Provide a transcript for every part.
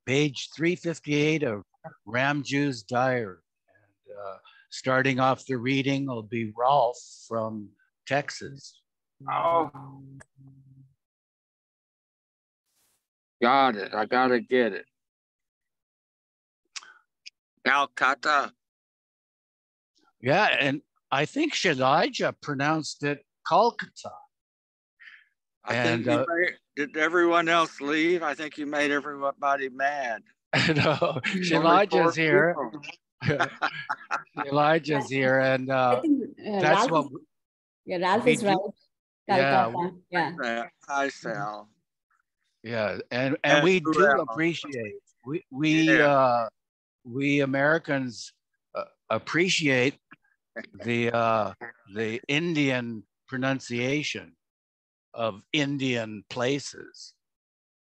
page 358 of Ramjoo's diary. And starting off the reading will be Rolf from Texas. Oh, got it. I gotta get it. Calcutta. Yeah, and I think Shadija pronounced it Calcutta. Did everyone else leave? I think you made everybody mad. No, Shalija's here. Elijah's here, and I think, that's Ralph what. Ralph is right. Calcutta. Yeah. Hi, Sal. Yeah, and we do appreciate we Americans appreciate the Indian pronunciation of Indian places,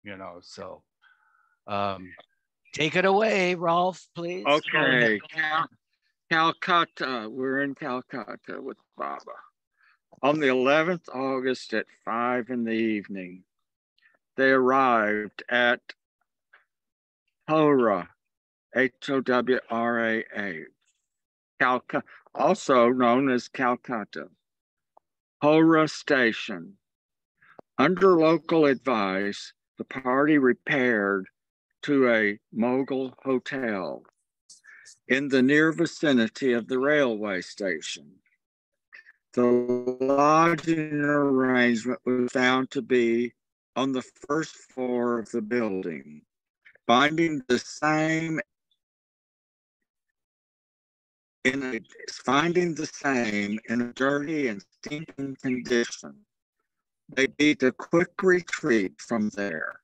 you know. So take it away, Rolf, please. Okay, Calcutta. We're in Calcutta with Baba. On the 11th August at 5 in the evening, they arrived at Howrah, Howraa, Calcutta, also known as Calcutta, Howrah Station. Under local advice, the party repaired to a Mughal hotel in the near vicinity of the railway station. The lodging arrangement was found to be on the first floor of the building, finding the same in a dirty and stinking condition. They beat a quick retreat from there.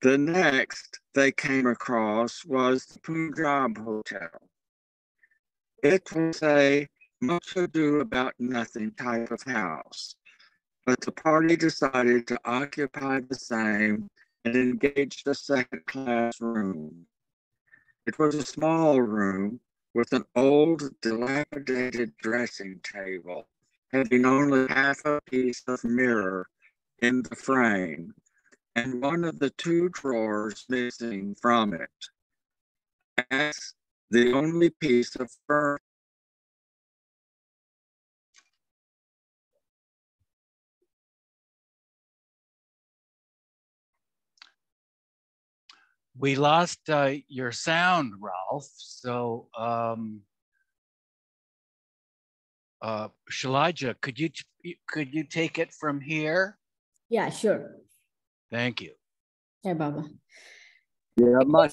The next they came across was the Punjab Hotel. It was a much ado about nothing type of house, but the party decided to occupy the same and engaged a second-class room. It was a small room with an old, dilapidated dressing table, having only half a piece of mirror in the frame, and one of the two drawers missing from it. As the only piece of furniture. We lost your sound, Ralph. So, Shalija, could you take it from here? Yeah, sure. Thank you. Yeah, Baba. Yeah, my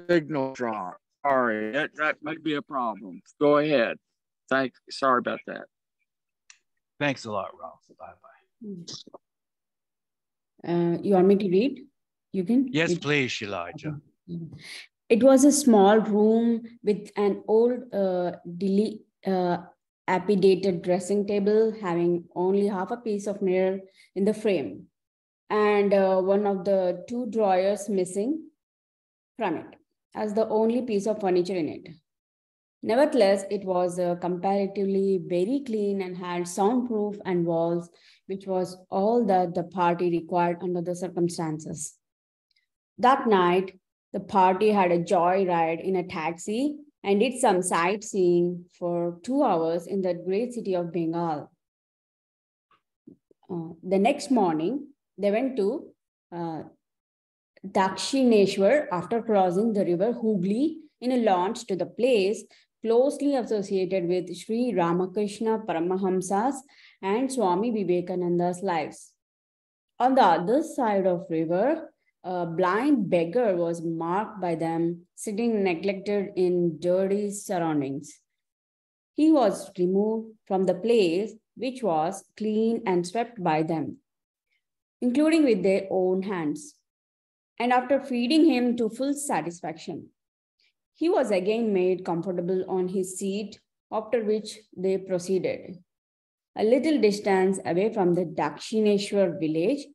signal dropped. Sorry, that might be a problem. Go ahead. Sorry about that. Thanks a lot, Ralph. Bye-bye. You want me to read? You can? Yes, please, Shalija. It was a small room with an old dilapidated dressing table having only half a piece of mirror in the frame and one of the two drawers missing from it as the only piece of furniture in it. Nevertheless, it was comparatively very clean and had soundproof and walls, which was all that the party required under the circumstances. That night, the party had a joyride in a taxi and did some sightseeing for 2 hours in the great city of Bengal. The next morning, they went to Dakshineshwar after crossing the river Hooghly in a launch to the place closely associated with Sri Ramakrishna Paramahamsa's and Swami Vivekananda's lives. On the other side of river, a blind beggar was marked by them, sitting neglected in dirty surroundings. He was removed from the place, which was clean and swept by them, including with their own hands. And after feeding him to full satisfaction, he was again made comfortable on his seat, after which they proceeded. A little distance away from the Dakshineshwar village,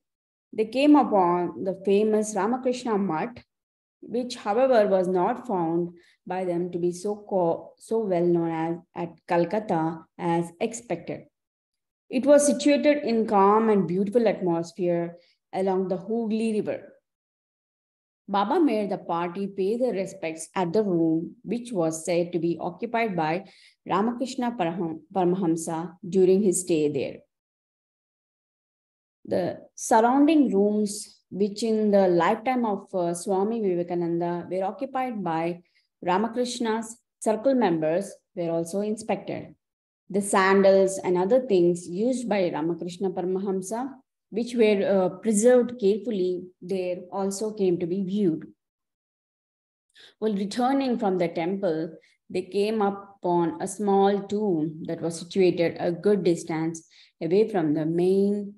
they came upon the famous Ramakrishna Mutt, which, however, was not found by them to be so well known as at Calcutta as expected. It was situated in calm and beautiful atmosphere along the Hooghly River. Baba made the party pay their respects at the room, which was said to be occupied by Ramakrishna Paramahamsa during his stay there. The surrounding rooms, which in the lifetime of Swami Vivekananda were occupied by Ramakrishna's circle members, were also inspected. The sandals and other things used by Ramakrishna Paramahamsa, which were preserved carefully there, also came to be viewed. While returning from the temple, they came upon a small tomb that was situated a good distance away from the main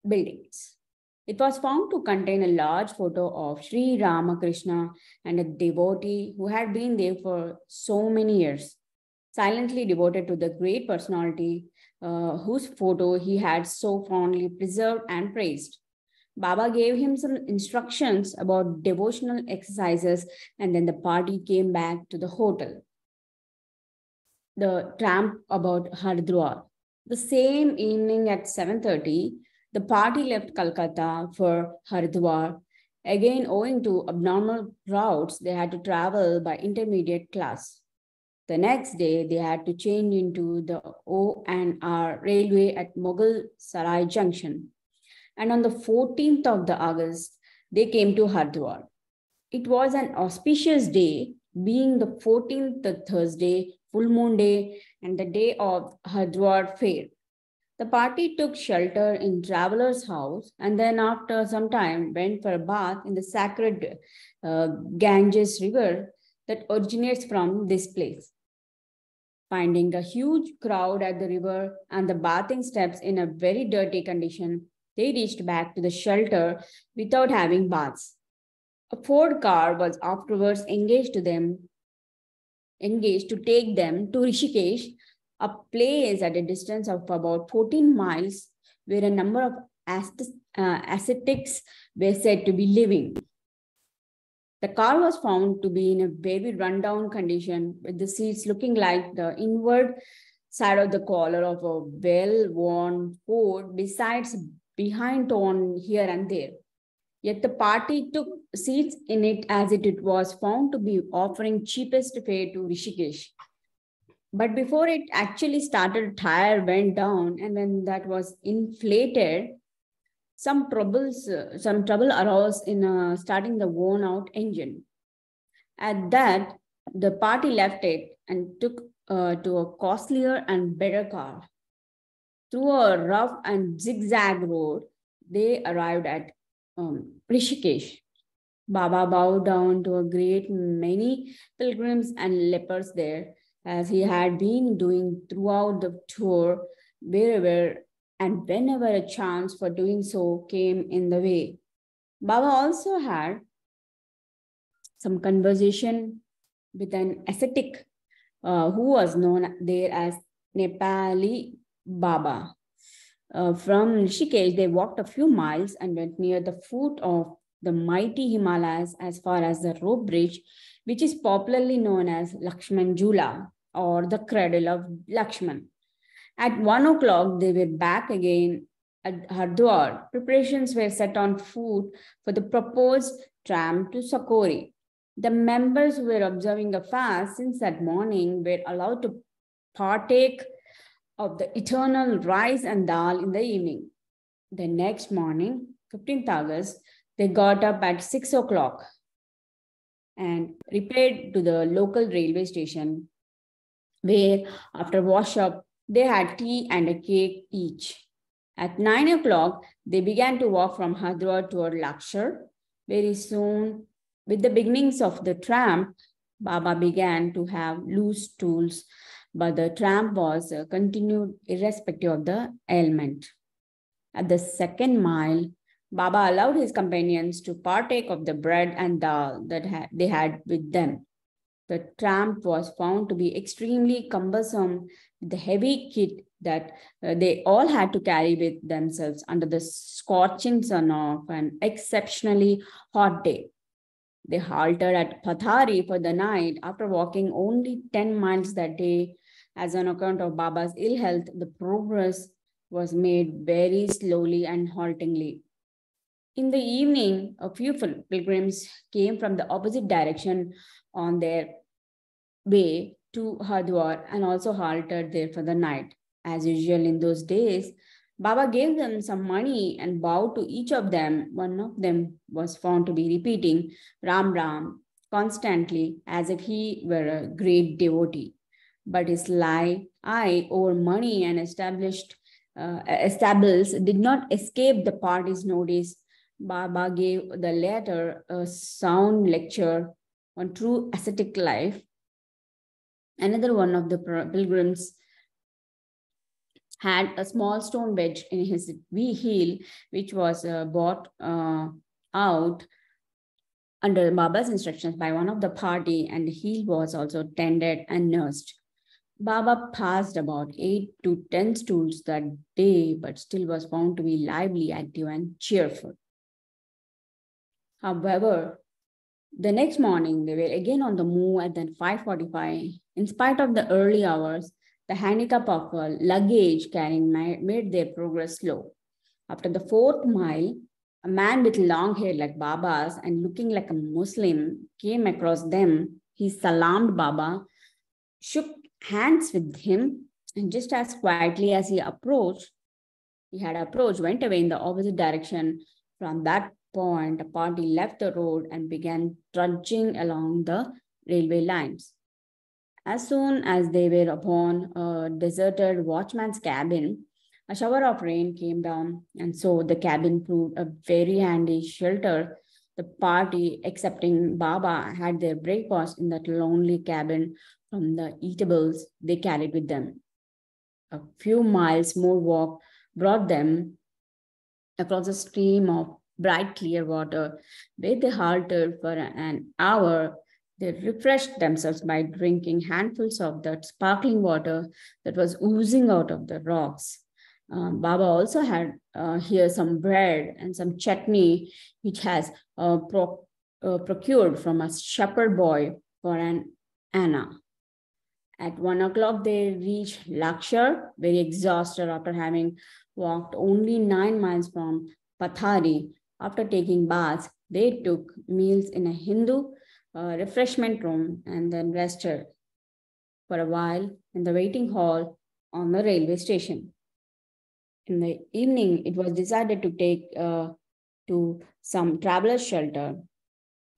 buildings. It was found to contain a large photo of Sri Ramakrishna and a devotee who had been there for so many years, silently devoted to the great personality whose photo he had so fondly preserved and praised. Baba gave him some instructions about devotional exercises, and then the party came back to the hotel. The tramp about Haridwar. The same evening at 7:30, the party left Calcutta for Haridwar. Again, owing to abnormal routes, they had to travel by intermediate class. The next day, they had to change into the O&R railway at Mughal Sarai Junction. And on the 14th of the August, they came to Haridwar. It was an auspicious day, being the 14th, the Thursday, full moon day, and the day of Haridwar fair. The party took shelter in Traveler's house and then after some time went for a bath in the sacred Ganges river that originates from this place. Finding a huge crowd at the river and the bathing steps in a very dirty condition, they reached back to the shelter without having baths. A Ford car was afterwards engaged to take them to Rishikesh, a place at a distance of about 14 miles where a number of ascetics were said to be living. The car was found to be in a very rundown condition, with the seats looking like the inward side of the collar of a well-worn Ford, besides behind torn here and there. Yet the party took seats in it as it was found to be offering cheapest fare to Rishikesh. But before it actually started, a tire went down, and when that was inflated, some trouble arose in starting the worn-out engine. At that, the party left it and took to a costlier and better car. Through a rough and zigzag road, they arrived at Rishikesh. Baba bowed down to a great many pilgrims and lepers there, as he had been doing throughout the tour, wherever and whenever a chance for doing so came in the way. Baba also had some conversation with an ascetic who was known there as Nepali Baba. From Rishikesh, they walked a few miles and went near the foot of the mighty Himalayas as far as the rope bridge, which is popularly known as Lakshman Jula, or the cradle of Lakshman. At 1 o'clock, they were back again at Haridwar. Preparations were set on foot for the proposed tramp to Sakori. The members who were observing a fast since that morning were allowed to partake of the eternal rice and dal in the evening. The next morning, 15th August, they got up at 6 o'clock and repaired to the local railway station, where after wash up, they had tea and a cake each. At 9 o'clock, they began to walk from Haridwar toward Lakshar. Very soon, with the beginnings of the tramp, Baba began to have loose stools, but the tramp was continued irrespective of the ailment. At the second mile, Baba allowed his companions to partake of the bread and dal that they had with them. The tramp was found to be extremely cumbersome with the heavy kit that they all had to carry with themselves under the scorching sun of an exceptionally hot day. They halted at Pathari for the night after walking only 10 miles that day. As on account of Baba's ill health, the progress was made very slowly and haltingly. In the evening, a few pilgrims came from the opposite direction on their way to Hardwar and also halted there for the night. As usual in those days, Baba gave them some money and bowed to each of them. One of them was found to be repeating Ram Ram constantly as if he were a great devotee. But his eye over money and establish did not escape the party's notice. Baba gave the latter a sound lecture on true ascetic life. Another one of the pilgrims had a small stone wedge in his heel, which was brought out under Baba's instructions by one of the party, and the heel was also tended and nursed. Baba passed about 8 to 10 stools that day, but still was found to be lively, active, and cheerful. However, the next morning, they were again on the move at then 5:45. In spite of the early hours, the handicap of luggage carrying made their progress slow. After the 4th mile, a man with long hair like Baba's and looking like a Muslim came across them. He salamed Baba, shook hands with him, and just as quietly as he had approached, went away in the opposite direction. From that point, the party left the road and began trudging along the railway lines. As soon as they were upon a deserted watchman's cabin, a shower of rain came down, and so the cabin proved a very handy shelter. The party, excepting Baba, had their breakfast in that lonely cabin from the eatables they carried with them. A few miles more walk brought them across a stream of bright clear water, where they halted for an hour. They refreshed themselves by drinking handfuls of that sparkling water that was oozing out of the rocks. Baba also had here some bread and some chutney, which has procured from a shepherd boy for an Anna. At 1 o'clock, they reached Lakshar, very exhausted after having walked only 9 miles from Pathari. After taking baths, they took meals in a Hindu refreshment room and then rested for a while in the waiting hall on the railway station. In the evening, it was decided to take to some traveler's shelter.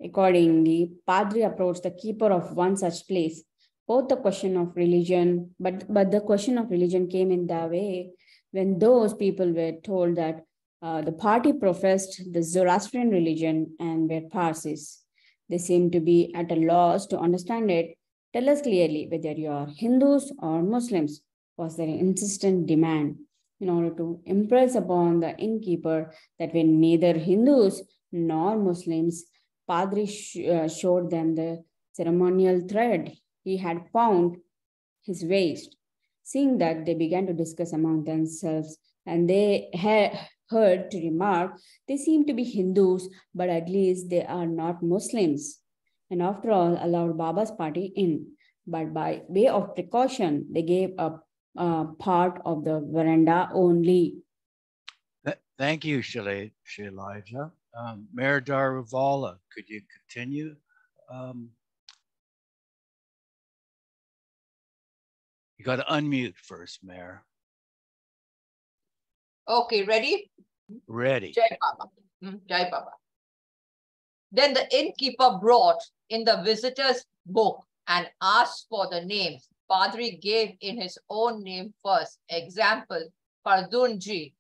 Accordingly, Padri approached the keeper of one such place. Both the question of religion, but the question of religion came in the way when those people were told that the party professed the Zoroastrian religion and were Parsis. They seemed to be at a loss to understand it. Tell us clearly whether you are Hindus or Muslims, was their insistent demand, in order to impress upon the innkeeper that we're neither Hindus nor Muslims. Padri showed them the ceremonial thread he had found his waist. Seeing that, they began to discuss among themselves, and they heard to remark, they seem to be Hindus, but at least they are not Muslims. And after all, allowed Baba's party in. But by way of precaution, they gave up part of the veranda only. Thank you, Shailaja. Mayor Daruvala, could you continue? You got to unmute first, Mayor. Okay, ready? Ready. Jai Baba. Jai Baba. Then the innkeeper brought in the visitor's book and asked for the names. Padri gave in his own name first. Example, Pardunji,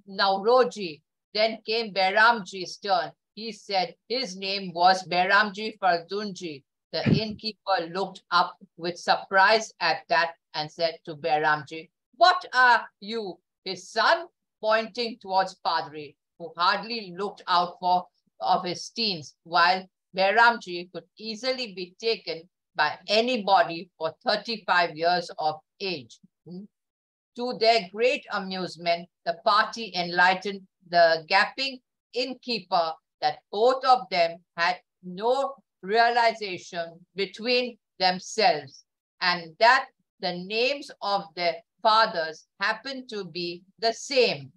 Nauroji. Then came Beramji's turn. He said his name was Beramji Pardunji. The innkeeper looked up with surprise at that and said to Beramji, "What are you, his son?" Pointing towards Padri, who hardly looked out of his teens, while Beramji could easily be taken by anybody for 35 years of age. To their great amusement, the party enlightened the gaping innkeeper that both of them had no realization between themselves, and that the names of their fathers happened to be the same.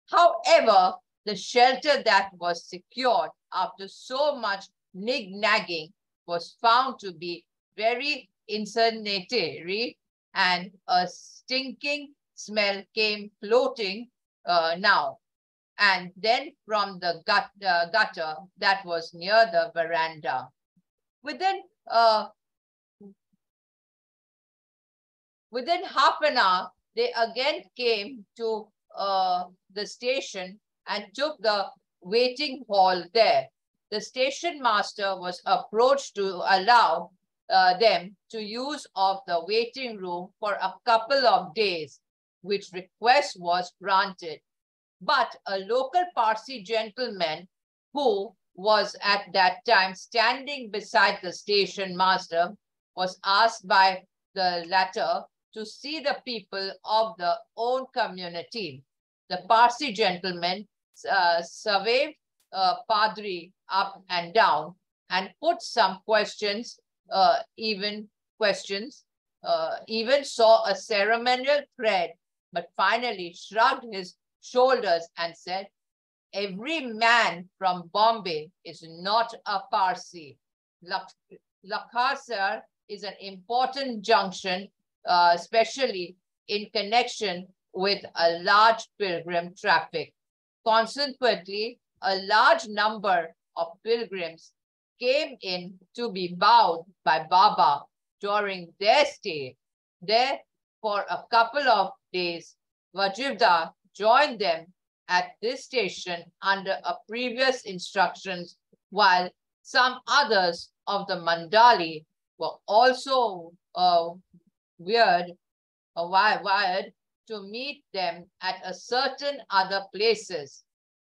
However, the shelter that was secured after so much nig-nagging was found to be very incendiary, and a stinking smell came floating now and then from the gutter that was near the veranda. Within half an hour, they again came to the station and took the waiting hall there. The station master was approached to allow them to use of the waiting room for a couple of days, which request was granted. But a local Parsi gentleman who was at that time standing beside the station master was asked by the latter to see the people of the own community. The Parsi gentleman surveyed Padri up and down and put some questions, even saw a ceremonial thread, but finally shrugged his shoulders and said, "Every man from Bombay is not a Parsi. Lakhasar is an important junction, especially in connection with a large pilgrim traffic. Consequently, a large number of pilgrims came in to be bowed by Baba during their stay there for a couple of days. Vajivda joined them at this station under a previous instructions, while some others of the Mandali were also wired to meet them at a certain other places.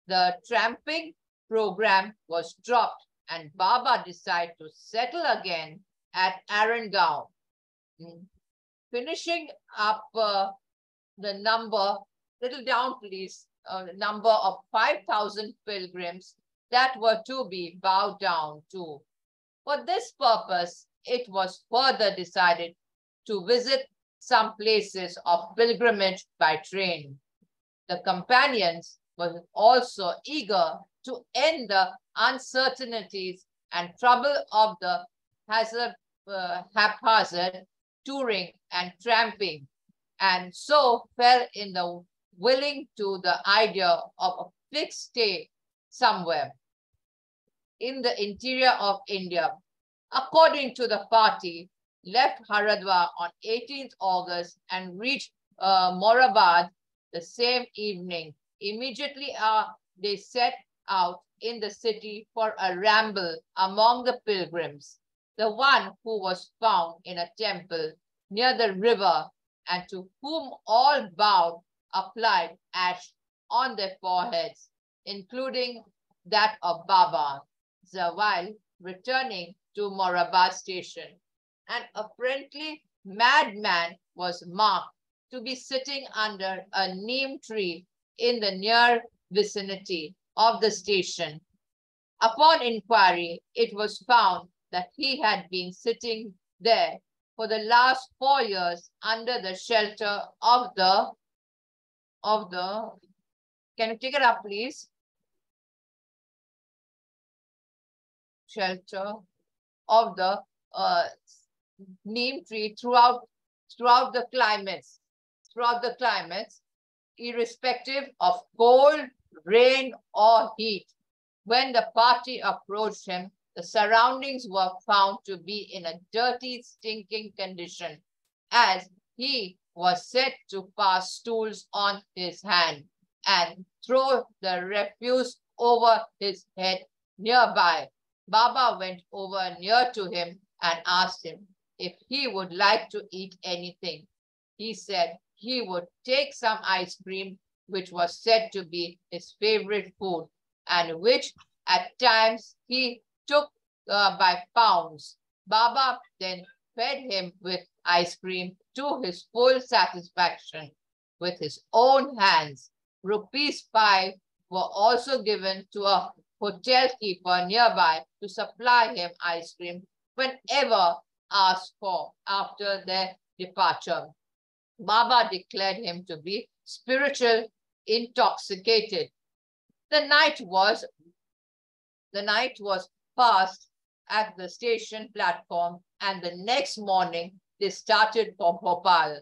The tramping program was dropped and Baba decided to settle again at Arangaon. Finishing up the number, little down please, number of 5,000 pilgrims that were to be bowed down to. For this purpose, it was further decided to visit some places of pilgrimage by train. The companions were also eager to end the uncertainties and trouble of the haphazard touring and tramping, and so fell in the willing to the idea of a fixed stay somewhere in the interior of India. According to the party, left Haridwar on 18th August and reached Moradabad the same evening. Immediately they set out in the city for a ramble among the pilgrims. The one who was found in a temple near the river and to whom all bowed applied ash on their foreheads, including that of Baba, while returning to Moradabad station. An apparently madman was marked to be sitting under a neem tree in the near vicinity of the station. Upon inquiry, it was found that he had been sitting there for the last 4 years under the shelter of the, can you take it up please? Shelter of the neem tree throughout the climates, irrespective of cold, rain, or heat. When the party approached him, the surroundings were found to be in a dirty, stinking condition, as he was said to pass stools on his hand and throw the refuse over his head nearby. Baba went over near to him and asked him if he would like to eat anything. He said he would take some ice cream, which was said to be his favorite food, and which at times he took by pounds. Baba then fed him with ice cream to his full satisfaction with his own hands. ₹5 were also given to a hotel keeper nearby to supply him ice cream whenever asked for after their departure. Baba declared him to be spiritual intoxicated. The night was passed at the station platform, and the next morning they started for Bhopal.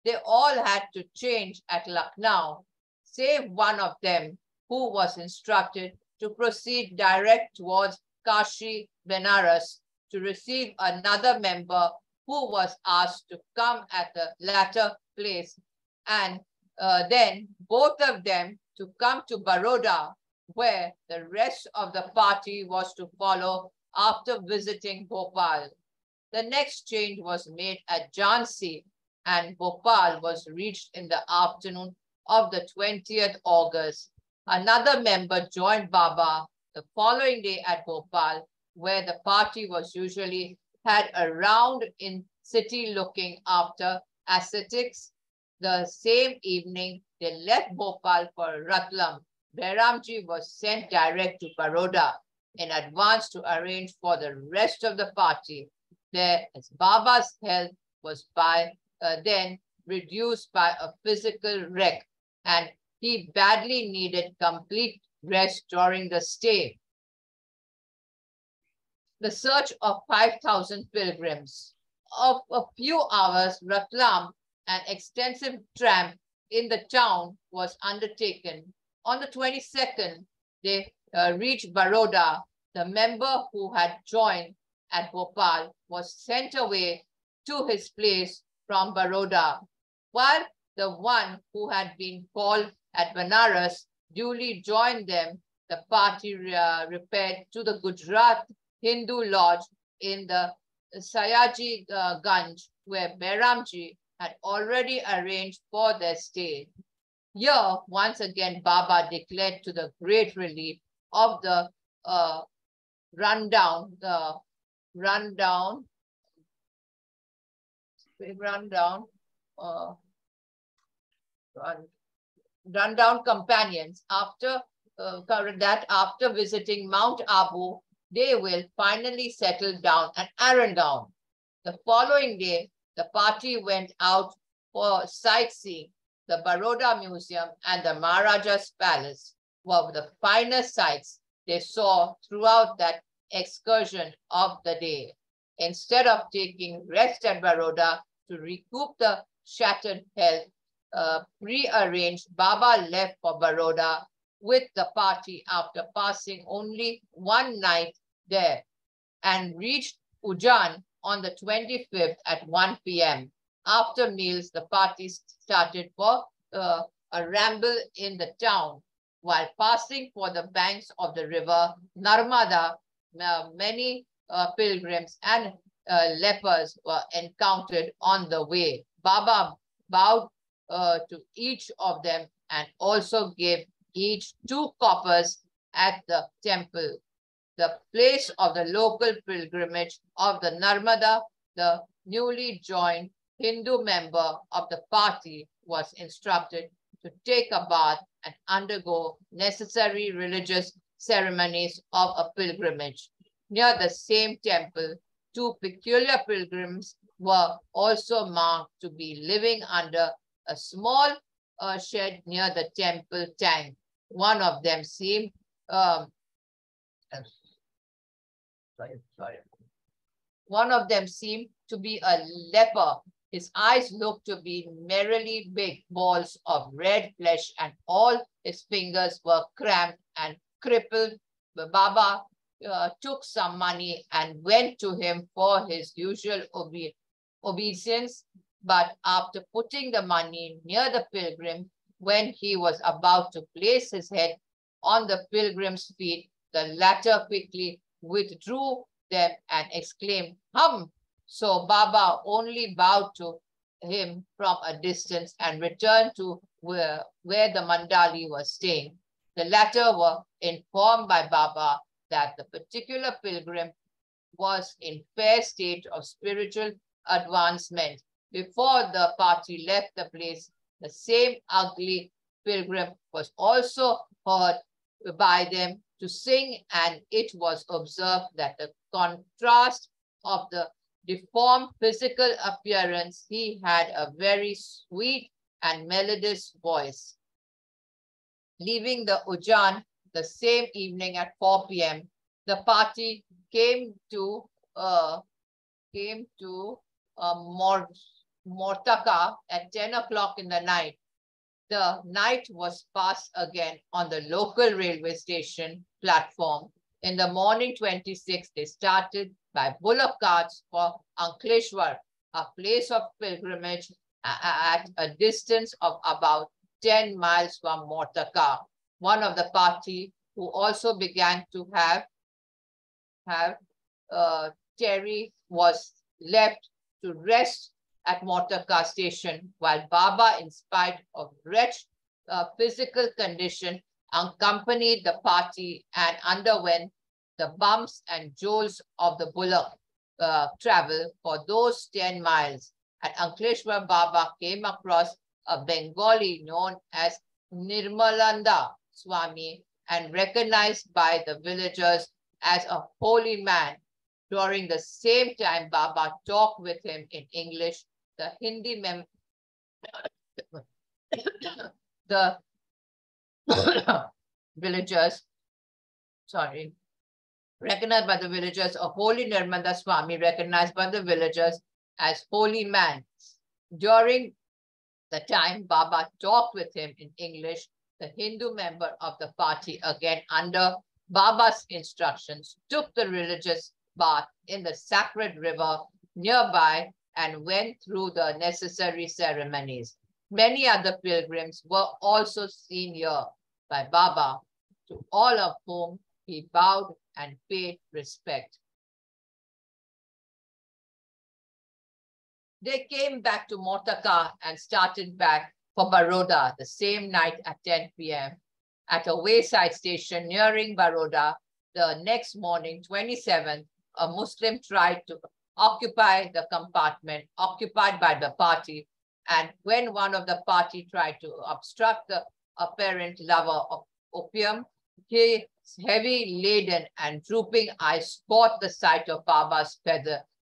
They all had to change at Lucknow, save one of them, who was instructed to proceed direct towards Kashi, Benares, to receive another member who was asked to come at the latter place, and then both of them to come to Baroda, where the rest of the party was to follow after visiting Bhopal. The next change was made at Jhansi, and Bhopal was reached in the afternoon of the 20th August. Another member joined Baba the following day at Bhopal, where the party was usually had a round in city looking after ascetics. The same evening, they left Bhopal for Ratlam. Behramji was sent direct to Baroda in advance to arrange for the rest of the party. There, as Baba's health was then reduced by a physical wreck, and he badly needed complete rest during the stay. The search of 5,000 pilgrims. Of a few hours, Ratlam, an extensive tramp in the town, was undertaken. On the 22nd, they reached Baroda. The member who had joined at Bhopal was sent away to his place from Baroda, while the one who had been called at Benares duly joined them. The party repaired to the Gujarat Hindu lodge in the Sayaji Ganj, where Behramji had already arranged for their stay. Here, once again, Baba declared to the great relief of the rundown companions after visiting Mount Abu, they will finally settle down at Arangaon. The following day, the party went out for sightseeing. The Baroda Museum and the Maharaja's Palace were the finest sights they saw throughout that excursion of the day. Instead of taking rest at Baroda to recoup the shattered health, prearranged, Baba left for Baroda with the party after passing only one night there, and reached Ujjain on the 25th at 1 p.m. After meals, the party started for a ramble in the town. While passing for the banks of the river Narmada, many pilgrims and lepers were encountered on the way. Baba bowed to each of them and also gave each 2 coppers at the temple, the place of the local pilgrimage of the Narmada. The newly joined Hindu member of the party was instructed to take a bath and undergo necessary religious ceremonies of a pilgrimage. Near the same temple, 2 peculiar pilgrims were also marked to be living under a small shed near the temple tank. One of them seemed One of them seemed to be a leper. His eyes looked to be merrily big balls of red flesh, and all his fingers were cramped and crippled. Baba took some money and went to him for his usual obeisance, but after putting the money near the pilgrim, when he was about to place his head on the pilgrim's feet, the latter quickly withdrew them and exclaimed, "Hum!" So Baba only bowed to him from a distance and returned to where the Mandali was staying. The latter were informed by Baba that the particular pilgrim was in fair state of spiritual advancement. Before the party left the place, the same ugly pilgrim was also heard by them to sing, and it was observed that the contrast of the deformed physical appearance, he had a very sweet and melodious voice. Leaving the Ujjain the same evening at 4 p.m., the party came to Mortaka at 10 o'clock in the night. The night was passed again on the local railway station platform. In the morning 26th, they started by bullock carts for Ankleshwar, a place of pilgrimage at a distance of about 10 miles from Mortaka. One of the party who also began to have Terry was left to rest at Mortaka station, while Baba, in spite of wretched physical condition, accompanied the party and underwent the bumps and jolts of the bullock travel for those 10 miles. At Ankleshwar, Baba came across a Bengali known as Nirmalanda Swami and recognized by the villagers as a holy man. During the same time, Baba talked with him in English. The Hindi the villagers, recognized by the villagers, a holy Nirmada Swami, recognized by the villagers as holy man. During the time Baba talked with him in English, the Hindu member of the party, again under Baba's instructions, took the religious bath in the sacred river nearby and went through the necessary ceremonies. Many other pilgrims were also seen here by Baba, to all of whom he bowed and paid respect. They came back to Mortaka and started back for Baroda the same night at 10 p.m. At a wayside station nearing Baroda, the next morning, 27th, a Muslim tried to occupy the compartment occupied by the party, and when one of the party tried to obstruct the apparent lover of opium, his heavy laden and drooping eyes caught the sight of Baba's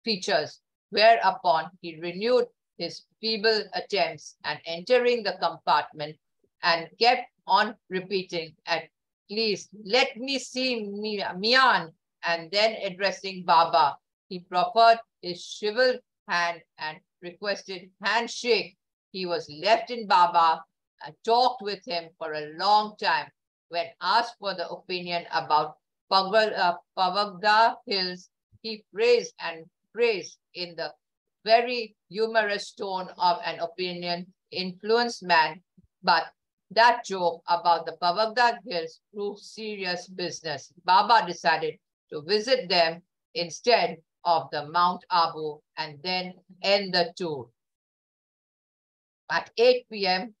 features, whereupon he renewed his feeble attempts and entering the compartment and kept on repeating, at least, let me see Mian, and then addressing Baba, he proffered his shriveled hand and requested handshake. He was left in Baba and talked with him for a long time. When asked for the opinion about Pavagda Hills, he praised and praised in the very humorous tone of an opinion-influenced man, but that joke about the Pavagda Hills proved serious business. Baba decided to visit them instead of the Mount Abu and then end the tour. At 8 p.m.,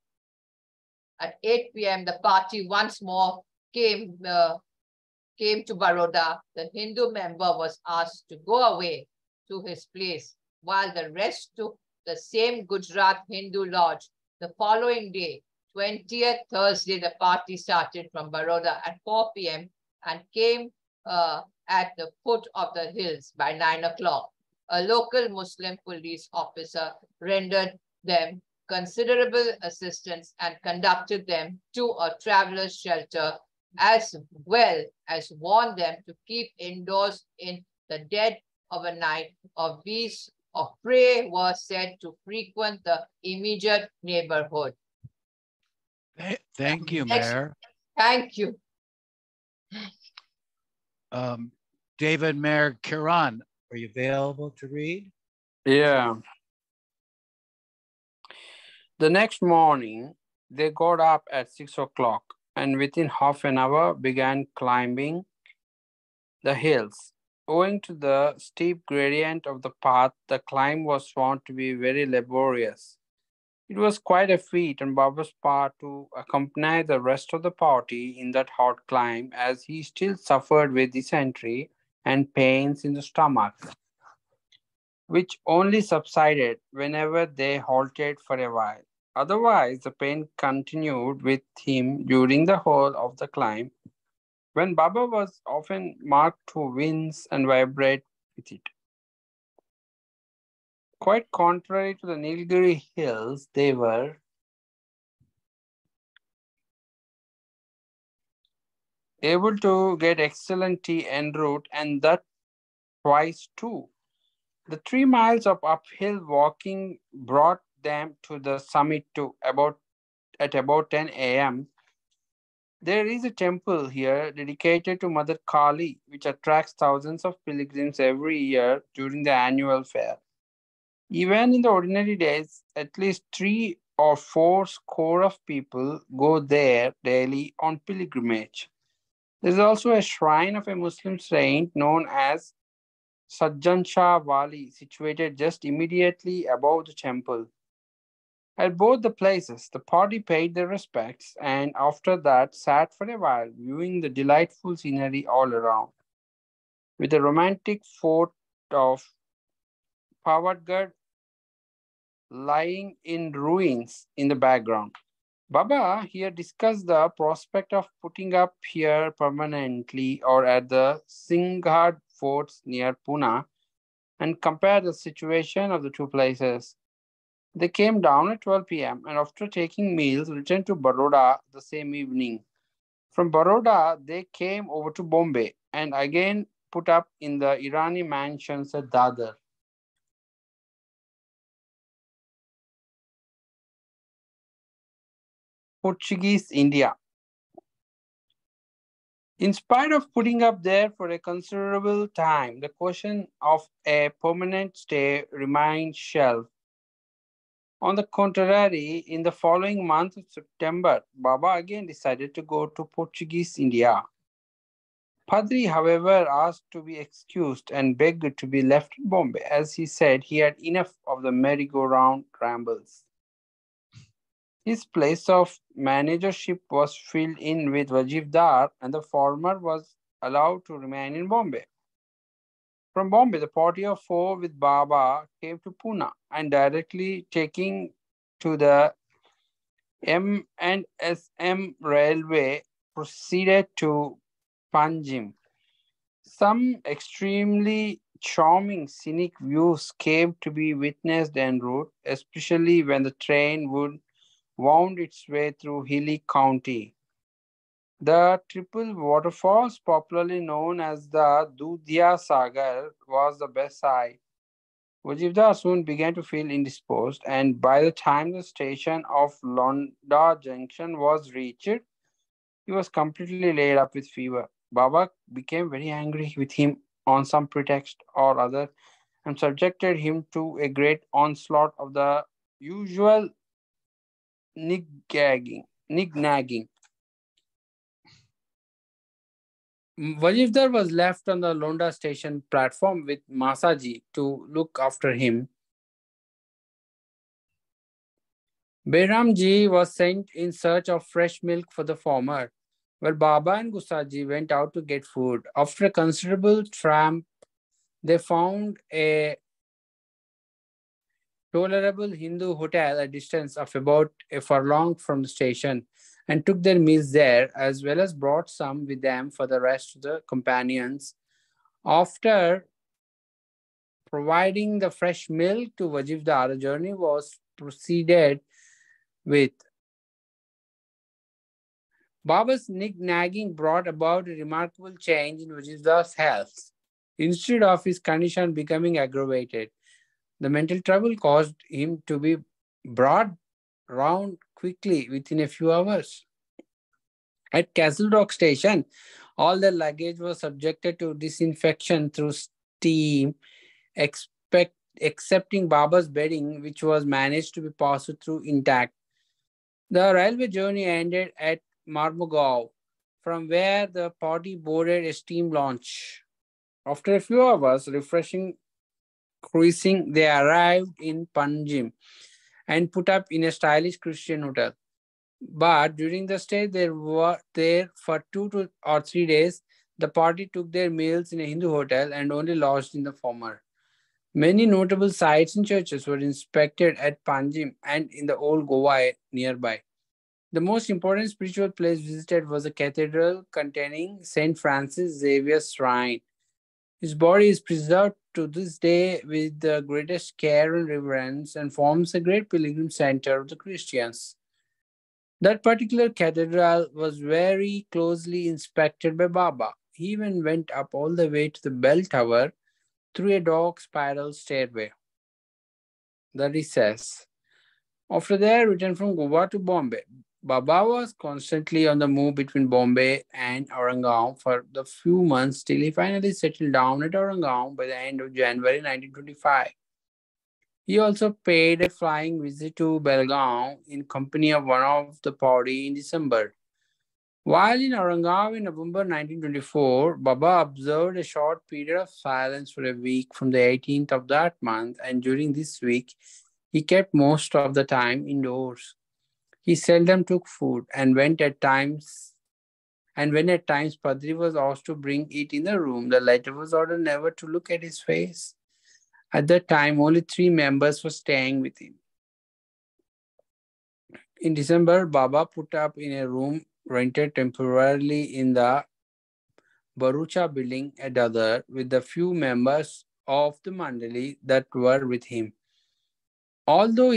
the party once more came to Baroda. The Hindu member was asked to go away to his place, while the rest took the same Gujarat Hindu lodge. The following day, 20th Thursday, the party started from Baroda at 4 p.m. and came at the foot of the hills by 9 o'clock. A local Muslim police officer rendered them considerable assistance and conducted them to a traveler's shelter, as well as warned them to keep indoors in the dead of a night. Of beasts of prey were said to frequent the immediate neighborhood. Thank you, Mayor. Thank you. David Mayor Kiran, are you available to read? Yeah. The next morning, they got up at 6 o'clock and within half an hour began climbing the hills. Owing to the steep gradient of the path, the climb was found to be very laborious. It was quite a feat on Baba's part to accompany the rest of the party in that hard climb, as he still suffered with dysentery and pains in the stomach, which only subsided whenever they halted for a while. Otherwise, the pain continued with him during the whole of the climb, when Baba was often marked to wince and vibrate with it. Quite contrary to the Nilgiri hills, they were able to get excellent tea en route, and that twice too. The 3 miles of uphill walking brought them to the summit at about 10 a.m. There is a temple here dedicated to Mother Kali, which attracts thousands of pilgrims every year during the annual fair. Even in the ordinary days, at least 3 or 4 score of people go there daily on pilgrimage. There is also a shrine of a Muslim saint known as Sajjan Shah Wali, situated just immediately above the temple. At both the places, the party paid their respects and after that sat for a while, viewing the delightful scenery all around, with the romantic fort of Pavagadh lying in ruins in the background. Baba here discussed the prospect of putting up here permanently or at the Singhad forts near Pune and compared the situation of the two places. They came down at 12 p.m. and after taking meals returned to Baroda the same evening. From Baroda, they came over to Bombay and again put up in the Irani mansions at Dadar. Portuguese India. In spite of putting up there for a considerable time, the question of a permanent stay remained shelved. On the contrary, in the following month of September, Baba again decided to go to Portuguese India. Padri, however, asked to be excused and begged to be left in Bombay, as he said he had enough of the merry-go-round rambles. His place of managership was filled in with Wajifdar, and the former was allowed to remain in Bombay. From Bombay, the party of 4 with Baba came to Pune and directly taking to the M&SM railway proceeded to Panjim. Some extremely charming scenic views came to be witnessed en route, especially when the train wound its way through hilly country. The triple waterfalls, popularly known as the Dudhya Sagar, was the best sight. Wajibdar soon began to feel indisposed, and by the time the station of Londa Junction was reached, he was completely laid up with fever. Baba became very angry with him on some pretext or other and subjected him to a great onslaught of the usual nignagging. Wajifdar was left on the Londa station platform with Masaji to look after him. Behramji was sent in search of fresh milk for the former, while Baba and Gusaji went out to get food. After a considerable tramp, they found a tolerable Hindu hotel at a distance of about a furlong from the station and took their meals there, as well as brought some with them for the rest of the companions. After providing the fresh milk to Wajifdar, the journey was proceeded with. Baba's nagging brought about a remarkable change in Wajifdar's health. Instead of his condition becoming aggravated, the mental trouble caused him to be brought round quickly within a few hours. At Castle Rock Station, all the luggage was subjected to disinfection through steam, excepting Baba's bedding, which was managed to be passed through intact. The railway journey ended at Marmugao, from where the party boarded a steam launch. After a few hours, refreshing cruising, they arrived in Panjim and put up in a stylish Christian hotel. But during the stay, they were there for 2 or 3 days. The party took their meals in a Hindu hotel and only lodged in the former. Many notable sites and churches were inspected at Panjim and in the old Goa nearby. The most important spiritual place visited was a cathedral containing St. Francis Xavier's shrine. His body is preserved to this day with the greatest care and reverence and forms a great pilgrim center of the Christians. That particular cathedral was very closely inspected by Baba. He even went up all the way to the bell tower through a dog spiral stairway. The recess. After their return from Goa to Bombay, Baba was constantly on the move between Bombay and Aurangabad for the few months till he finally settled down at Aurangabad by the end of January 1925. He also paid a flying visit to Belgaum in company of one of the party in December. While in Aurangabad in November 1924, Baba observed a short period of silence for a week from the 18th of that month, and during this week, he kept most of the time indoors. He seldom took food, and when at times Padri was asked to bring it in the room, the latter was ordered never to look at his face. At that time, only 3 members were staying with him. In December, Baba put up in a room rented temporarily in the Barucha building at Dadar with the few members of the Mandali that were with him. Although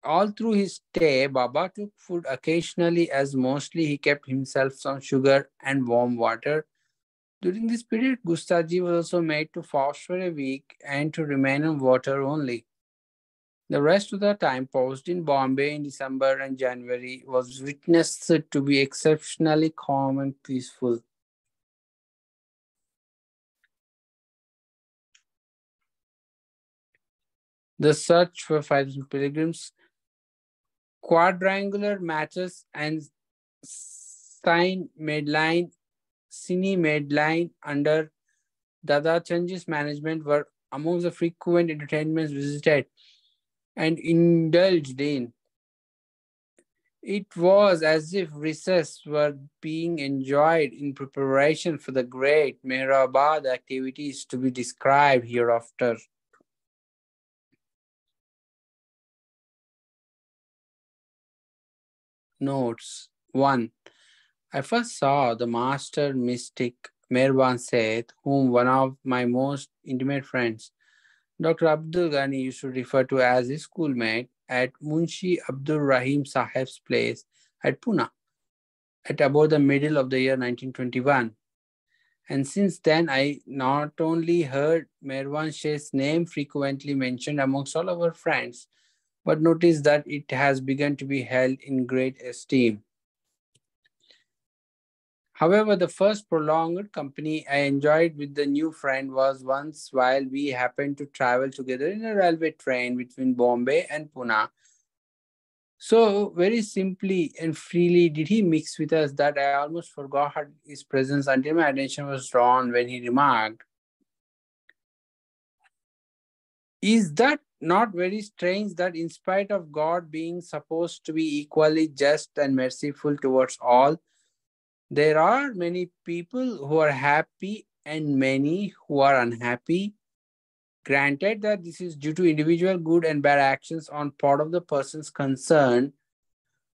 all through his stay, Baba took food occasionally, as mostly he kept himself some sugar and warm water. During this period, Gustaji was also made to fast for a week and to remain on water only. The rest of the time passed in Bombay in December and January was witnessed to be exceptionally calm and peaceful. The search for 5,000 pilgrims, quadrangular matches, and cine made line under Dada Chanji's management were among the frequent entertainments visited and indulged in. It was as if recess were being enjoyed in preparation for the great Mehrabad activities to be described hereafter. Notes 1. I first saw the master mystic Mirvan Seth, whom one of my most intimate friends, Dr. Abdul Ghani, used to refer to as his schoolmate, at Munshi Abdul Rahim Sahib's place at Pune at about the middle of the year 1921. And since then, I not only heard Mirvan Sheikh's name frequently mentioned amongst all our friends, but noticed that it has begun to be held in great esteem. However, the first prolonged company I enjoyed with the new friend was once while we happened to travel together in a railway train between Bombay and Pune. So, very simply and freely did he mix with us that I almost forgot his presence until my attention was drawn when he remarked, "Is that not very strange that in spite of God being supposed to be equally just and merciful towards all, there are many people who are happy and many who are unhappy? Granted that this is due to individual good and bad actions on part of the persons concerned,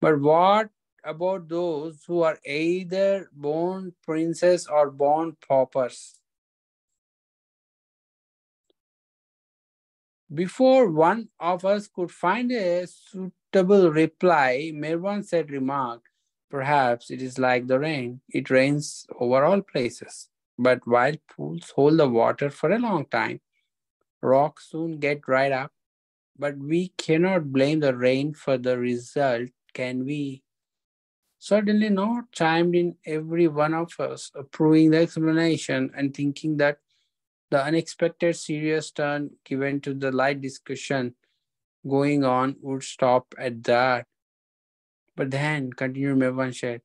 but what about those who are either born princes or born paupers?" Before one of us could find a suitable reply, Mirvan said remarked, "Perhaps it is like the rain. It rains over all places. But while pools hold the water for a long time, rocks soon get dried up. But we cannot blame the rain for the result, can we?" "Certainly not," chimed in every one of us, approving the explanation and thinking that the unexpected serious turn given to the light discussion going on would stop at that. "But then," continued Mevanshet,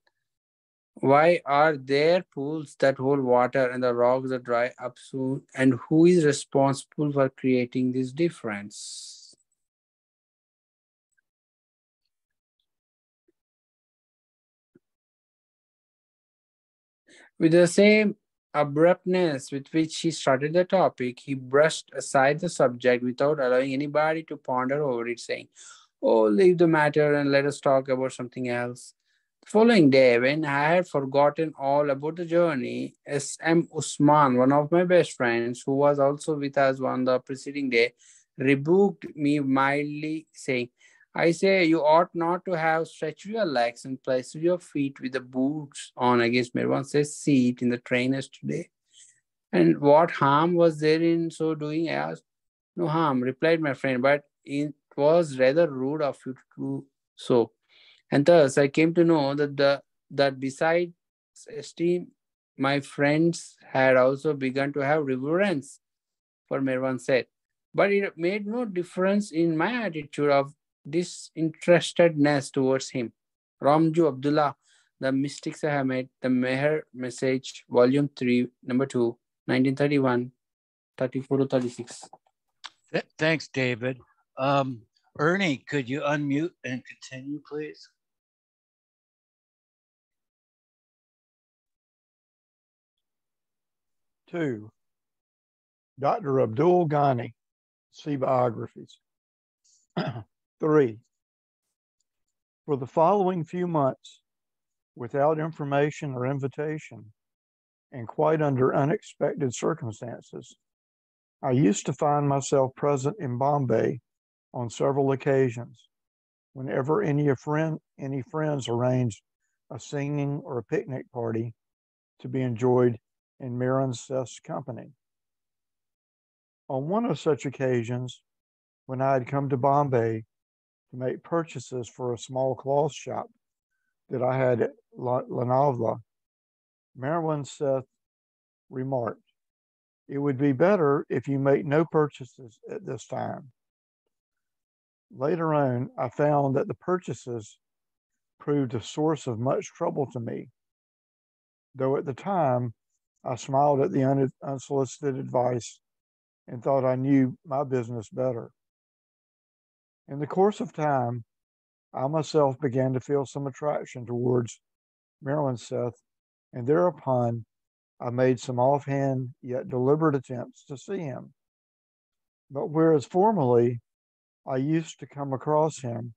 "why are there pools that hold water and the rocks that dry up soon? And who is responsible for creating this difference?" With the same abruptness with which he started the topic, he brushed aside the subject without allowing anybody to ponder over it, saying, "Oh, leave the matter and let us talk about something else." The following day, when I had forgotten all about the journey, S.M. Usman, one of my best friends, who was also with us on the preceding day, rebuked me mildly, saying, I say you ought not to have stretched your legs and placed your feet with the boots on against Mirwan says seat in the train yesterday. And what harm was there in so doing? I asked. No harm, replied my friend, but it was rather rude of you to do so. And thus I came to know that besides esteem, my friends had also begun to have reverence for Mirwan said. But it made no difference in my attitude of disinterestedness towards him. Ramjoo Abdullah, The Mystics Ahmed, The Meher Message, Volume 3, Number 2, 1931, 34 to 36. Thanks, David. Ernie, could you unmute and continue, please? Two, Dr. Abdul Ghani, see biographies. 3, for the following few months, without information or invitation, and quite under unexpected circumstances, I used to find myself present in Bombay on several occasions, whenever any friends arranged a singing or a picnic party to be enjoyed in Mirwan Seth's company. On one of such occasions, when I had come to Bombay to make purchases for a small cloth shop that I had at Lanavla, Mirwan Seth remarked, "It would be better if you make no purchases at this time." Later on, I found that the purchases proved a source of much trouble to me, though at the time I smiled at the unsolicited advice and thought I knew my business better. In the course of time, I myself began to feel some attraction towards Mirwan Seth, and thereupon I made some offhand yet deliberate attempts to see him. But whereas formerly I used to come across him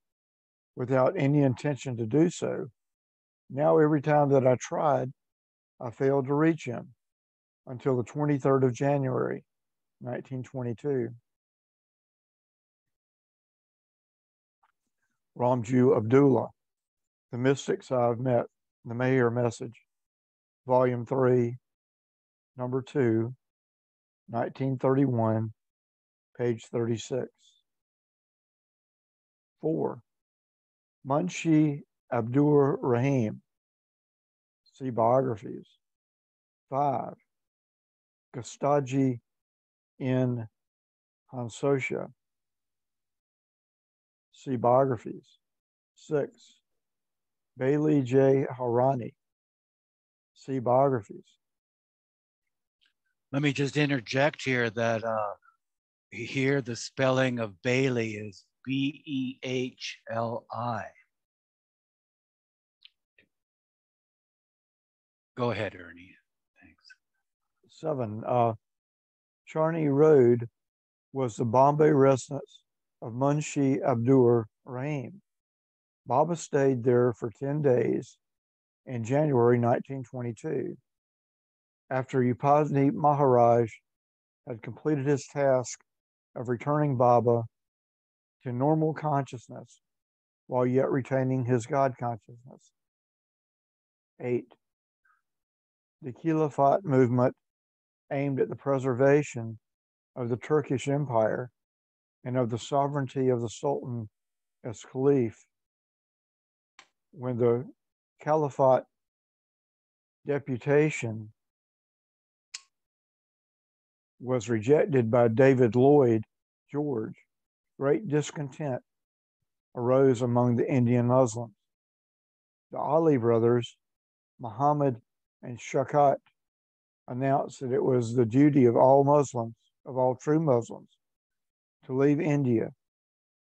without any intention to do so, now every time that I tried, I failed to reach him until the 23rd of January, 1922. Ramjoo Abdullah, The Mystics I've Met, The Meher Message, Volume 3, Number 2, 1931, page 36. 4. Munshi Abdur Rahim, see biographies. 5. Gustaji in Hansosha, see biographies. 6. Bailey J. Harani, see biographies. Let me just interject here that here the spelling of Bailey is Behli. Go ahead, Ernie. Thanks. 7. Charni Road was the Bombay residence of Munshi Abdur Rahim. Baba stayed there for 10 days in January 1922. After Upasni Maharaj had completed his task of returning Baba to normal consciousness while yet retaining his God consciousness. 8. The Khilafat movement aimed at the preservation of the Turkish Empire and of the sovereignty of the Sultan as Caliph. When the Caliphate deputation was rejected by David Lloyd George, great discontent arose among the Indian Muslims. The Ali brothers, Muhammad and Shaukat, announced that it was the duty of all Muslims, of all true Muslims, to leave India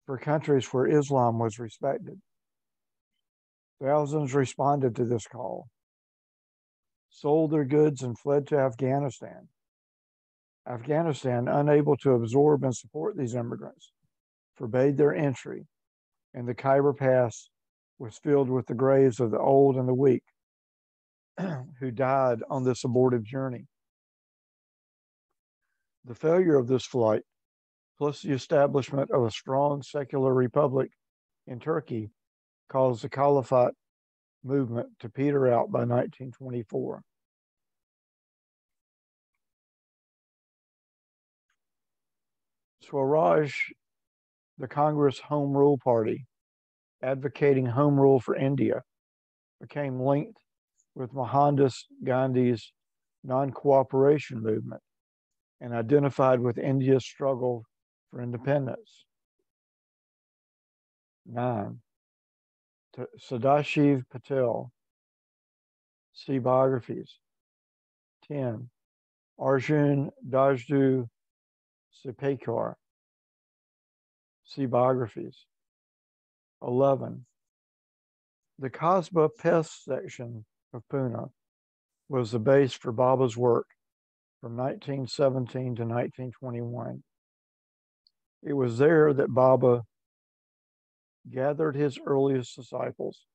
for countries where Islam was respected. Thousands responded to this call, sold their goods, and fled to Afghanistan. Afghanistan, unable to absorb and support these immigrants, forbade their entry, and the Khyber Pass was filled with the graves of the old and the weak who died on this abortive journey. The failure of this flight, plus the establishment of a strong secular republic in Turkey caused the Caliphate movement to peter out by 1924. Swaraj, the Congress Home Rule Party, advocating home rule for India, became linked with Mohandas Gandhi's non-cooperation movement and identified with India's struggle for independence. 9. Sadashiv Patel, see biographies. 10. Arjun Dajdu Sipekar, see biographies. 11. The Kasbah Pest section of Pune was the base for Baba's work from 1917 to 1921. It was there that Baba gathered his earliest disciples,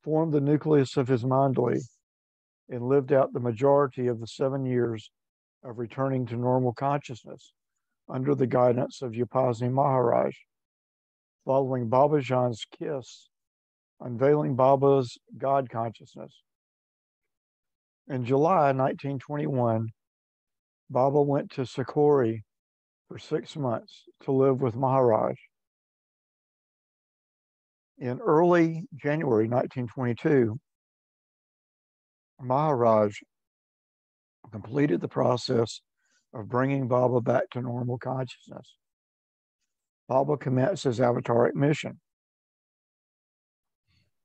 formed the nucleus of his mandali, and lived out the majority of the 7 years of returning to normal consciousness under the guidance of Upasni Maharaj, following Babajan's kiss, unveiling Baba's God consciousness. In July 1921, Baba went to Sakori for 6 months to live with Maharaj. In early January 1922, Maharaj completed the process of bringing Baba back to normal consciousness. Baba commenced his avataric mission,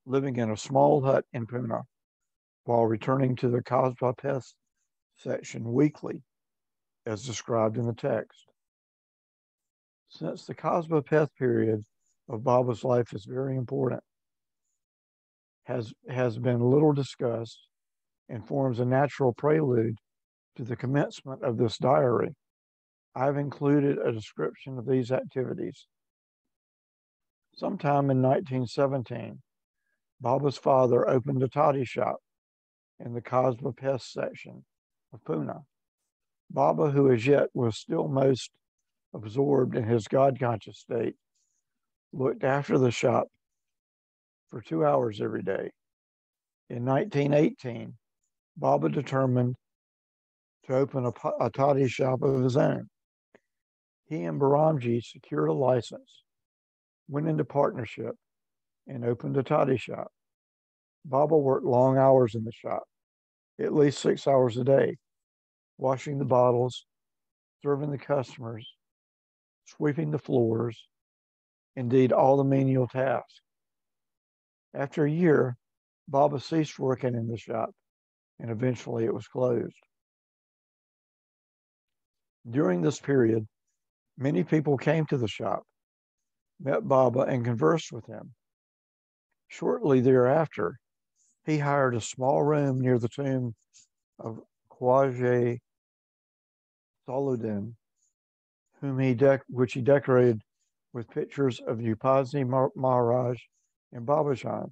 living in a small hut in Pune while returning to the Kasbah Pest section weekly, as described in the text. Since the Kasbah Pest period of Baba's life is very important, has been little discussed, and forms a natural prelude to the commencement of this diary, I've included a description of these activities. Sometime in 1917, Baba's father opened a toddy shop in the Kasbah Pest section of Pune. Baba, who as yet was still most absorbed in his God-conscious state, looked after the shop for 2 hours every day. In 1918, Baba determined to open a toddy shop of his own. He and Ramjoo secured a license, went into partnership, and opened a toddy shop. Baba worked long hours in the shop, at least 6 hours a day, washing the bottles, serving the customers, sweeping the floors, indeed all the menial tasks. After a year, Baba ceased working in the shop, and eventually it was closed. During this period, many people came to the shop, met Baba, and conversed with him. Shortly thereafter, he hired a small room near the tomb of Khwaja Salahuddin, which he decorated with pictures of Upasni Maharaj and Babajan.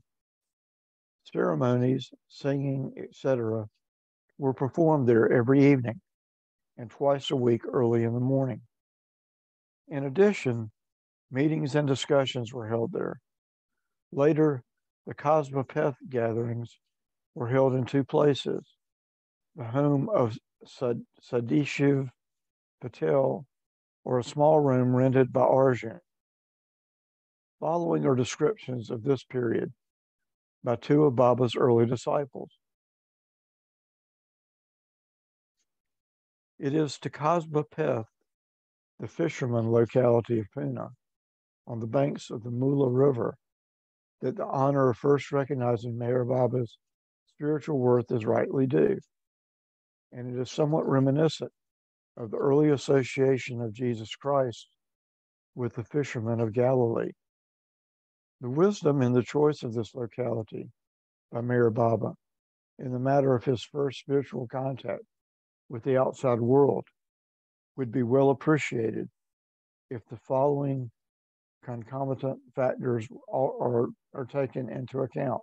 Ceremonies, singing, etc., were performed there every evening and twice a week early in the morning. In addition, meetings and discussions were held there. Later, the Kasbah Pest gatherings were held in 2 places: the home of Sadashiv Patel, or a small room rented by Arjun. Following are descriptions of this period by 2 of Baba's early disciples. It is to Kasbah Pest, the fisherman locality of Pune, on the banks of the Mula River, that the honor of first recognizing Meher Baba's spiritual worth is rightly due, and it is somewhat reminiscent of the early association of Jesus Christ with the fishermen of Galilee. The wisdom in the choice of this locality by Meher Baba in the matter of his first spiritual contact with the outside world would be well appreciated if the following concomitant factors are taken into account.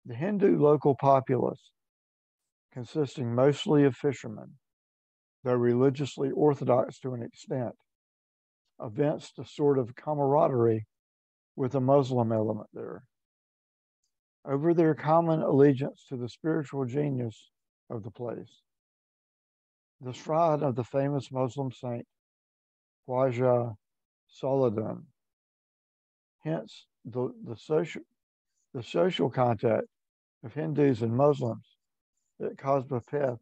The Hindu local populace, consisting mostly of fishermen, though religiously orthodox to an extent, evinced a sort of camaraderie with a Muslim element there. Over their common allegiance to the spiritual genius of the place, the shrine of the famous Muslim saint Khwaja Salahuddin. Hence, the social contact of Hindus and Muslims at Cosmopeth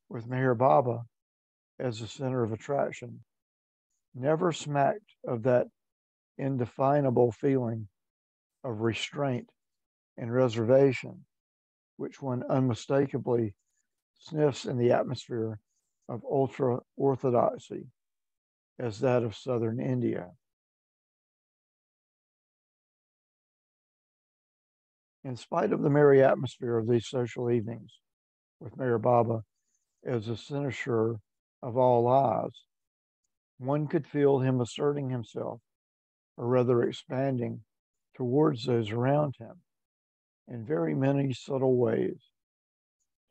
with Meher Baba as the center of attraction never smacked of that indefinable feeling of restraint and reservation, which one unmistakably sniffs in the atmosphere of ultra orthodoxy as that of southern India. In spite of the merry atmosphere of these social evenings, with Meher Baba as the cynosure of all lives, one could feel him asserting himself, or rather expanding towards those around him in very many subtle ways.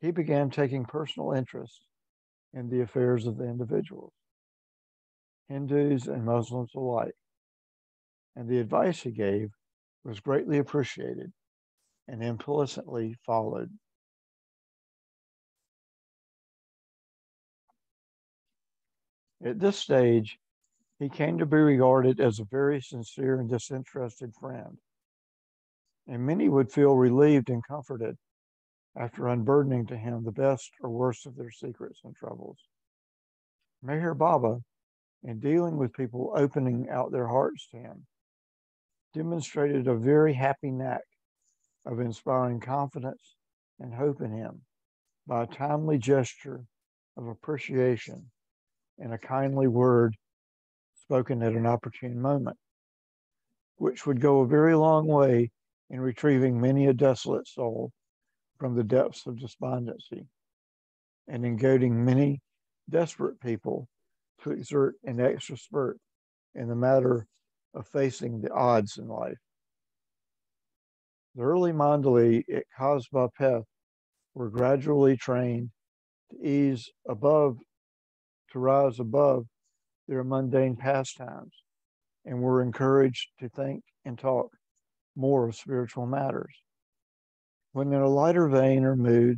He began taking personal interest in the affairs of the individuals, Hindus and Muslims alike, and the advice he gave was greatly appreciated and implicitly followed. At this stage, he came to be regarded as a very sincere and disinterested friend, and many would feel relieved and comforted after unburdening to him the best or worst of their secrets and troubles. Meher Baba, in dealing with people opening out their hearts to him, demonstrated a very happy knack of inspiring confidence and hope in him by a timely gesture of appreciation and a kindly word spoken at an opportune moment, which would go a very long way in retrieving many a desolate soul from the depths of despondency and in goading many desperate people to exert an extra spurt in the matter of facing the odds in life. The early Mandali at Cosmopeth were gradually trained to rise above their mundane pastimes and were encouraged to think and talk more of spiritual matters. When in a lighter vein or mood,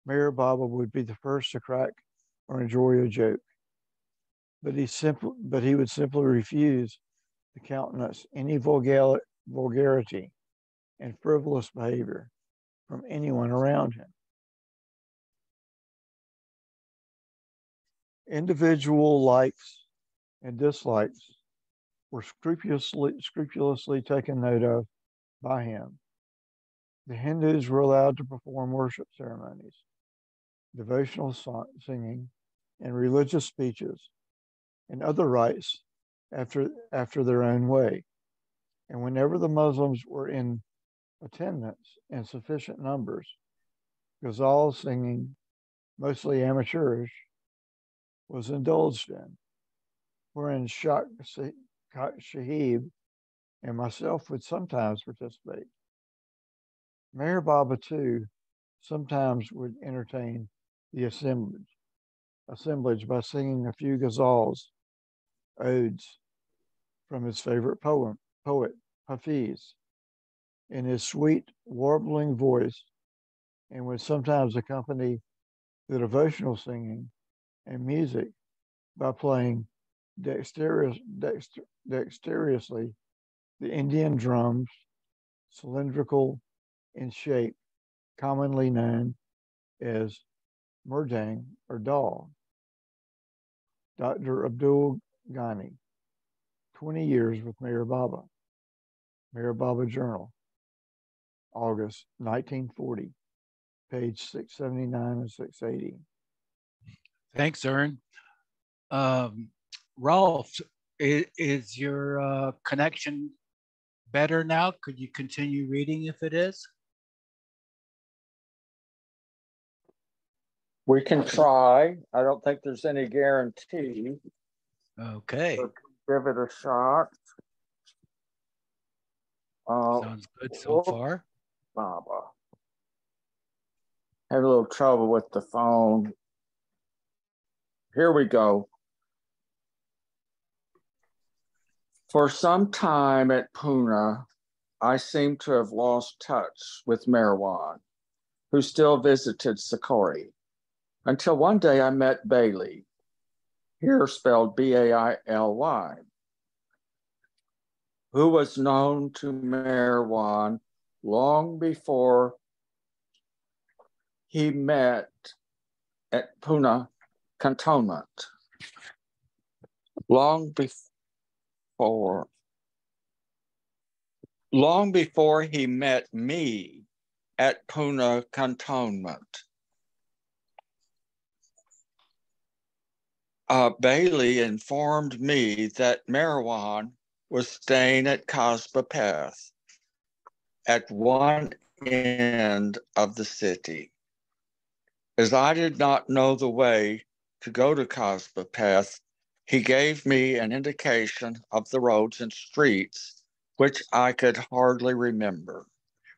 Meher Baba would be the first to crack or enjoy a joke, but he would simply refuse to countenance any vulgarity and frivolous behavior from anyone around him. Individual likes and dislikes were scrupulously taken note of by him. The Hindus were allowed to perform worship ceremonies, devotional singing, and religious speeches, and other rites after their own way. And whenever the Muslims were in attendance in sufficient numbers, ghazal singing, mostly amateurish, was indulged in, wherein Shah Shahib and myself would sometimes participate. Meher Baba, too, sometimes would entertain the assemblage by singing a few ghazals, odes, from his favorite poet, Hafiz, in his sweet, warbling voice, and would sometimes accompany the devotional singing and music by playing dexterously the Indian drums, cylindrical in shape, commonly known as murdang or dal. Dr. Abdul Ghani, 20 years with Meher Baba. Meher Baba Journal, August 1940, page 679 and 680. Thanks, Ern. Rolf, is your connection better now? Could you continue reading if it is? We can try. I don't think there's any guarantee. Okay. So give it a shot. Sounds good so far. Baba. Had a little trouble with the phone. Here we go. For some time at Pune, I seemed to have lost touch with Merwan, who still visited Sakori, until one day I met Bailey, here spelled Baily, who was known to Merwan long before he met at Pune cantonment. Long before he met me at Pune cantonment. Bailey informed me that Merwan was staying at Kasbah Path at one end of the city. As I did not know the way to go to Kasbah Path, he gave me an indication of the roads and streets, which I could hardly remember.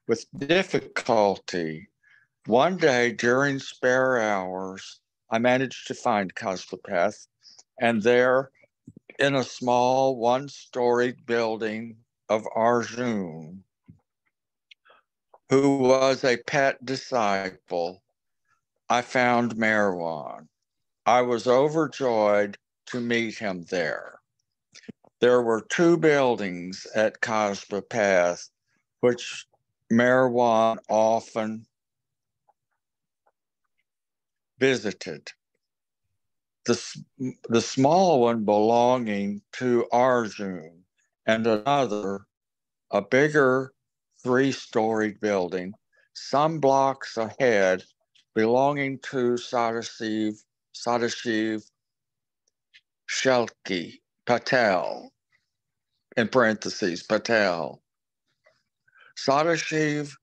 With difficulty, one day during spare hours, I managed to find Kasbah Path, and there, in a small one-storied building of Arjun, who was a pet disciple, I found Merwan. I was overjoyed to meet him there. There were two buildings at Kasbah Path, which Merwan often visited. The small one belonging to Arjun, and another, a bigger three-storied building, some blocks ahead, belonging to Sadashiv Shelki Patel, in parentheses, Patel. Sadashiv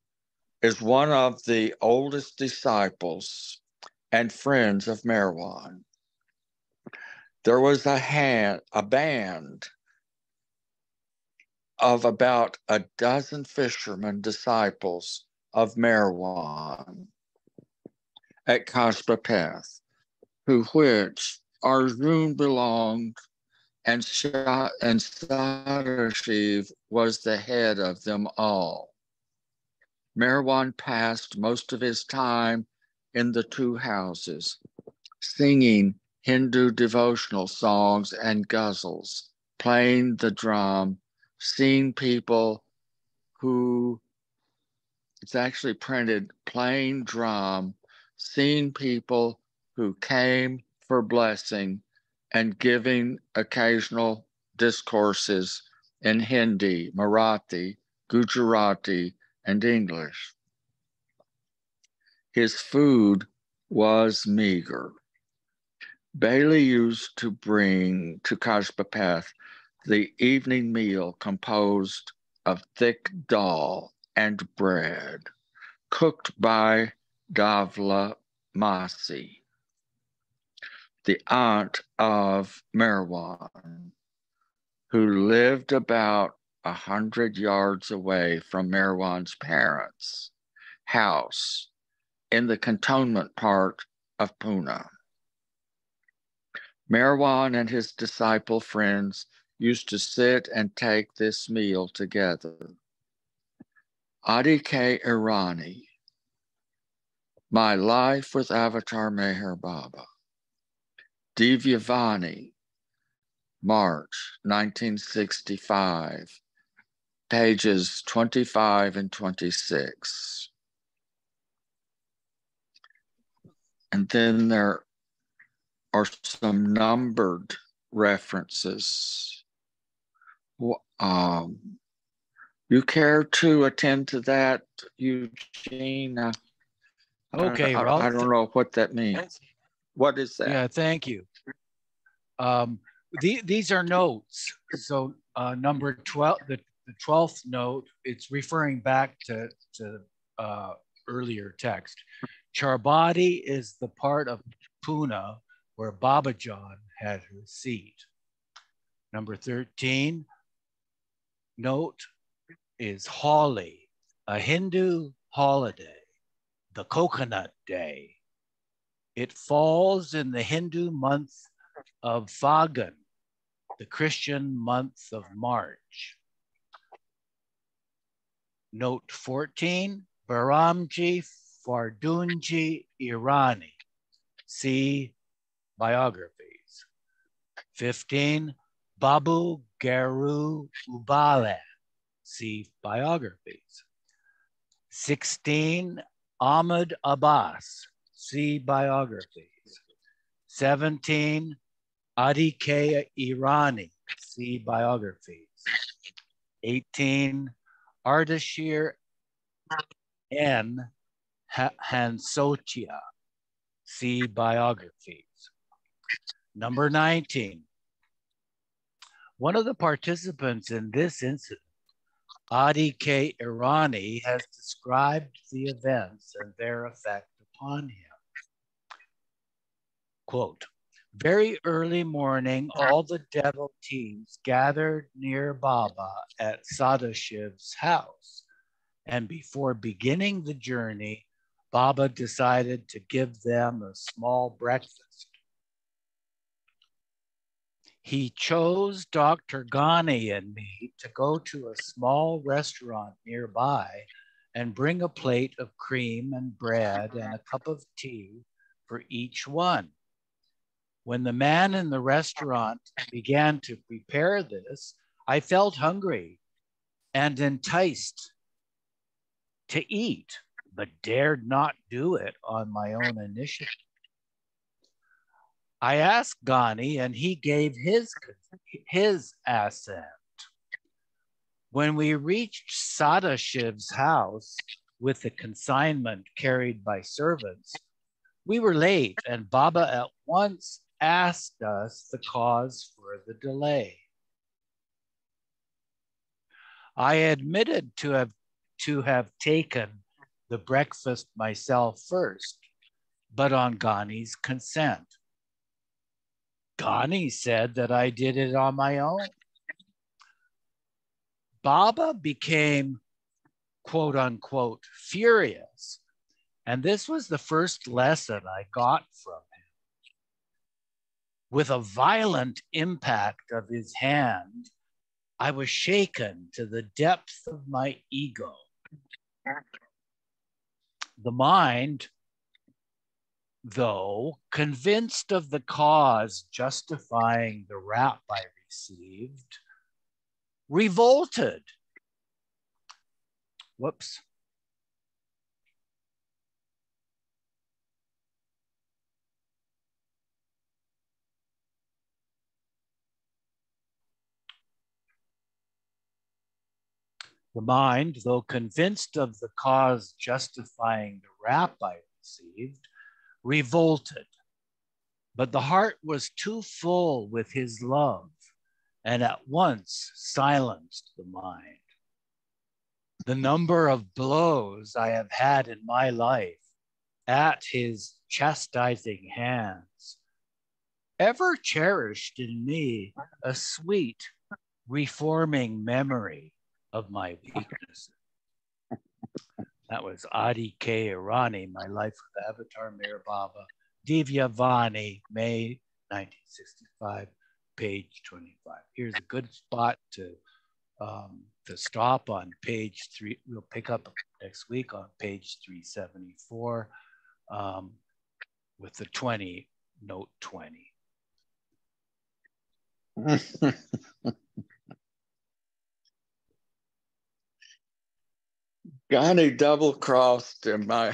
is one of the oldest disciples and friends of Merwan. There was a band of about a dozen fishermen disciples of Merwan at Kasbah Path, to which Arjun belonged, and Sadashiv was the head of them all. Merwan passed most of his time in the two houses, singing Hindu devotional songs and ghazals, playing the drum, seeing people who, it's actually printed, playing drum, seeing people who came for blessing and giving occasional discourses in Hindi, Marathi, Gujarati, and English. His food was meager. Bailey used to bring to Kasbah Path the evening meal composed of thick dal and bread, cooked by Davla Masi, the aunt of Merwan, who lived about 100 yards away from Merwan's parents' house in the cantonment part of Pune. Merwan and his disciple friends used to sit and take this meal together. Adi K. Irani, My Life with Avatar Meher Baba. Divyavani, March 1965, pages 25 and 26. And then there are some numbered references. You care to attend to that, Eugene? Okay, Ralph. I don't know what that means. What is that? Yeah, thank you. These are notes. So number 12, the 12th note, it's referring back to earlier text. Charbadi is the part of Pune where Babajan had her seat. Number 13 note is Holi, a Hindu holiday, the coconut day. It falls in the Hindu month of Phagan, the Christian month of March. Note 14, Baramji Fardunji Irani. See biographies. 15, Babu Garu Ubale. See biographies. 16, Ahmed Abbas. See biographies. 17, Adi K. Irani. See biographies. 18, Ardashir N. Hansotia. See biographies. Number 19. One of the participants in this incident, Adi K. Irani, has described the events and their effect upon him. Quote, very early morning, all the devotees gathered near Baba at Sadashiv's house. And before beginning the journey, Baba decided to give them a small breakfast. He chose Dr. Ghani and me to go to a small restaurant nearby and bring a plate of cream and bread and a cup of tea for each one. When the man in the restaurant began to prepare this, I felt hungry and enticed to eat, but dared not do it on my own initiative. I asked Ghani and he gave his assent. When we reached Sadashiv's house with the consignment carried by servants, we were late and Baba at once asked us the cause for the delay. I admitted to have taken the breakfast myself first, but on Ghani's consent. Ghani said that I did it on my own. Baba became, quote unquote, furious. And this was the first lesson I got from him. With a violent impact of his hand, I was shaken to the depth of my ego. The mind, though, convinced of the cause justifying the rap I received, revolted. Whoops. The mind, though convinced of the cause justifying the rap I received, revolted. But the heart was too full with his love and at once silenced the mind. The number of blows I have had in my life at his chastising hands ever cherished in me a sweet, reforming memory of my weaknesses. That was Adi K. Irani, My Life with Avatar Mayor Baba, Divya Vani, May 1965, page 25. Here's a good spot to stop on page 3. We'll pick up next week on page 374 with the 20, note 20. Ghani double-crossed in my